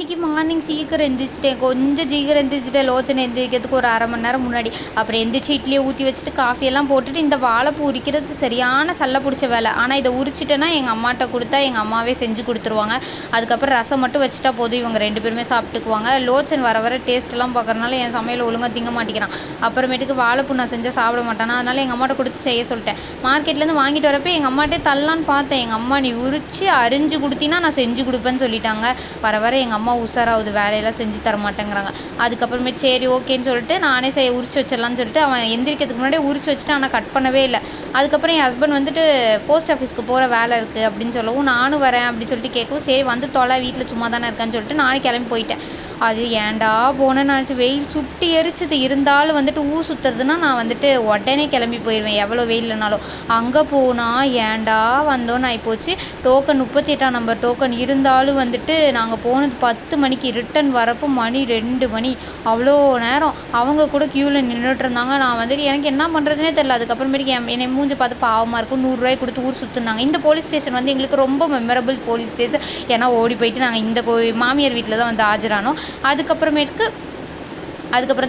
இன்றைக்கி மார்னிங் சீக்கிரம் எந்திரிச்சிட்டேன், கொஞ்சம் சீக்கிரம் எந்திரிச்சிட்டேன். லோச்சனை எந்திரிக்கிறதுக்கு ஒரு 1/2 மணி நேரம் முன்னாடி. அப்புறம் எந்திரிச்சு இட்லியை ஊற்றி வச்சுட்டு காஃபியெல்லாம் போட்டுட்டு இந்த வாழைப்பூ உரிக்கிறது சரியான சல்ல பிடிச்ச வேலை. ஆனால் இதை உரிச்சிட்டேன்னா எங்கள் அம்மாட்ட கொடுத்தா எங்கள் அம்மாவே செஞ்சு கொடுத்துருவாங்க. அதுக்கப்புறம் ரசம் மட்டும் வச்சுட்டா போதும், இவங்க 2 பேருமே சாப்பிட்டுக்குவாங்க. லோச்சன் வர வர டேஸ்ட்டெல்லாம் பார்க்குறதுனால என் சமையல் ஒழுங்காக திங்க மாட்டேங்கிறான். அப்புறமேட்டுக்கு வாழைப்பூ நான் செஞ்சால் சாப்பிட மாட்டானா, அதனால் எங்கள் அம்மாட்ட கொடுத்து செய்ய சொல்லிட்டேன். மார்க்கெட்லேருந்து வாங்கிட்டு வரப்போ எங்கள் அம்மாட்டே தள்ளலான்னு பார்த்தேன். எங்கள் அம்மா நீ உரித்து அரிஞ்சு கொடுத்தீங்கன்னா நான் செஞ்சு கொடுப்பேன்னு சொல்லிட்டாங்க. வர வர எங்கள் அம்மா உஷாராகுது, வேலையெல்லாம் செஞ்சு தர மாட்டேங்கிறாங்க. அதுக்கப்புறமேட்டு சரி ஓகேன்னு சொல்லிட்டு நானே உரிச்சு வச்சிடலான்னு சொல்லிட்டு அவன் எந்திரிக்கிறதுக்கு முன்னாடியே உரிச்சு வச்சுட்டு ஆனால் கட் பண்ணவே இல்லை. அதுக்கப்புறம் என் ஹஸ்பண்ட் வந்துட்டு போஸ்ட் ஆஃபீஸ்க்கு போகிற வேலை இருக்குது அப்படின்னு சொல்லவும் நானும் வரேன் அப்படின்னு சொல்லிட்டு கேட்கவும் சரி வந்து தொலை, வீட்டில் சும்மா தானே இருக்கான்னு சொல்லிட்டு நானே கிளம்பி போயிட்டேன். அது ஏன்டா போனேன்னு நினச்சி, வெயில் சுட்டி எரிச்சது. இருந்தாலும் வந்துட்டு ஊர் சுற்றுறதுன்னா நான் வந்துட்டு உடனே கிளம்பி போயிடுவேன் எவ்வளோ வெயில்னாலும். அங்கே போனால் ஏன்டா வந்தோன்னு ஆகிப்போச்சு. டோக்கன் 38ஆம் நம்பர் டோக்கன் இருந்தாலும் வந்துட்டு நாங்கள் போனது 10 மணிக்கு, ரிட்டன் வரப்போ மணி 2 மணி. அவ்வளோ நேரம் அவங்க கூட க்யூவில் நின்றுட்டு இருந்தாங்க. நான் வந்துட்டு எனக்கு என்ன பண்ணுறதுனே தெரில. அதுக்கப்புறமேட்டுக்கு என்னை மூஞ்சி பார்த்து பாவமாக இருக்கும், 100 ரூபாய் கொடுத்து ஊர் சுற்றுனாங்க. இந்த போலீஸ் ஸ்டேஷன் வந்து எங்களுக்கு ரொம்ப மெமரபிள் போலீஸ் ஸ்டேஷன். ஏன்னா ஓடி போயிட்டு நாங்கள் இந்த மாமியார் வீட்டில் தான் வந்து ஆஜரானோம். அதுக்கப்புறம்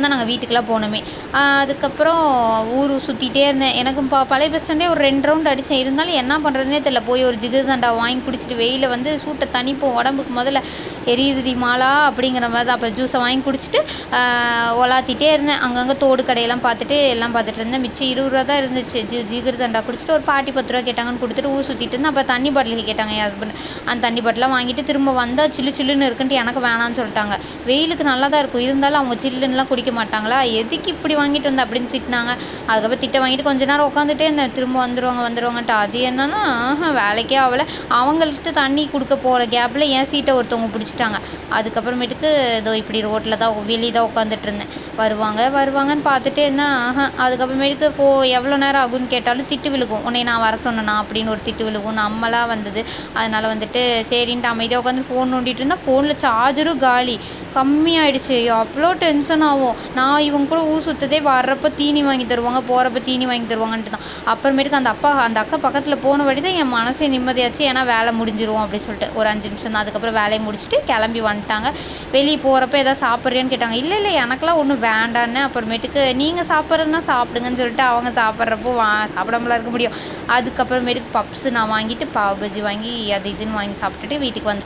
தான் நாங்கள் வீட்டுக்கெலாம் போனோமே. அதுக்கப்புறம் ஊர் சுற்றிட்டே இருந்தேன். எனக்கு பழைய பஸ் ஸ்டாண்டே ஒரு 2 ரவுண்ட் அடித்தேன். இருந்தாலும் என்ன பண்ணுறதுனே தெரில. போய் ஒரு ஜிகர் தண்டா வாங்கி குடிச்சிட்டு வெயில வந்து சூட்டை தணிப்போம், உடம்புக்கு முதல்ல எரியுதுடி மாலா அப்படிங்கிற மாதிரி தான். அப்புறம் ஜூஸை வாங்கி குடிச்சிட்டு ஒலாத்திட்டே இருந்தேன். அங்கங்கே தோடு கடையெல்லாம் பார்த்துட்டு இருந்தேன். மிச்சம் 20 ரூபா தான் இருந்துச்சு. ஜிகர் தண்டா குடிச்சிட்டு ஒரு பாட்டி 10 ரூபா கேட்டாங்கன்னு கொடுத்துட்டு ஊர் சுற்றிட்டு இருந்தேன். அப்போ தண்ணி பாட்டில் கேட்டாங்க என் ஹஸ்பண்ட். அந்த தண்ணி பாட்டிலாம் வாங்கிட்டு திரும்ப வந்தால் சில்லுன்னு இருக்குன்ட்டு எனக்கு வேணான்னு சொல்லிட்டாங்க. வெயிலுக்கு நல்லா தான் இருக்கும், இருந்தாலும் அவங்க சில்லுன்னுலாம் குடிக்க மாட்டாங்களா, எதுக்கு இப்படி வாங்கிட்டு வந்த அப்படின்னு திட்டினாங்க. அதுக்கப்புறம் திட்ட வாங்கிட்டு கொஞ்ச நேரம் உட்காந்துட்டே இருந்தேன். திரும்ப வந்துடுவாங்கன்ட்டு. அது என்னன்னா வேலைக்கே ஆகலை. அவங்கள்ட்ட தண்ணி கொடுக்க போகிற கேப்பில் என் சீட்டை ஒருத்தவங்க பிடிச்சிட்டாங்க. அதுக்கப்புறமேட்டுக்கு இதோ இப்படி ரோட்டில் தான் வெளியே தான் உட்காந்துட்டு இருந்தேன். வருவாங்கன்னு பார்த்துட்டே இருந்தேன். அதுக்கப்புறமேட்டுக்கு எவ்வளோ நேரம் ஆகும்னு கேட்டாலும் திட்டு விழுகும். உன்னை நான் வர சொன்னேனா அப்படின்னு ஒரு திட்டு விழுகும். நம்மளாக வந்தது. அதனால் வந்துட்டு சரின்ட்டு அமைதியாக உட்காந்து ஃபோன் நோண்டிட்டு இருந்தால் ஃபோனில் சார்ஜரும் காலி, கம்மியாயிடுச்சு. அவ்வளோ டென்ஷன் ஆகும். நான் இவங்க கூட ஊர் சுற்றதே வர்றப்போ தீனி வாங்கி தருவாங்க, போகிறப்ப தீனி வாங்கி தருவாங்கன்ட்டு தான். அப்புறமேட்டுக்கு அந்த அக்கா பக்கத்தில் போனபடி தான் என் மனசே நிம்மதியாச்சு. ஏன்னா வேலை முடிஞ்சிரும் அப்படின்னு சொல்லிட்டு ஒரு 5 நிமிஷம் தான். அதுக்கப்புறம் வேலையை முடிச்சுட்டு கிளம்பி வந்துட்டாங்க. வெளியே போகிறப்ப எதாவது சாப்பிட்றியான்னு கேட்டாங்க. இல்லை எனக்கெல்லாம் ஒன்றும் வேண்டான்னு. அப்புறமேட்டுக்கு நீங்கள் சாப்பிட்றதுனா சாப்பிடுங்கன்னு சொல்லிட்டு அவங்க சாப்பிட்றப்போ சாப்பிடாமலாம் இருக்க முடியும். அதுக்கப்புறமேட்டுக்கு பப்ஸு நான் வாங்கிட்டு பாவ் பஜ்ஜி வாங்கி அது இதுன்னு வாங்கி சாப்பிட்டுட்டு வீட்டுக்கு வந்துட்டேன்.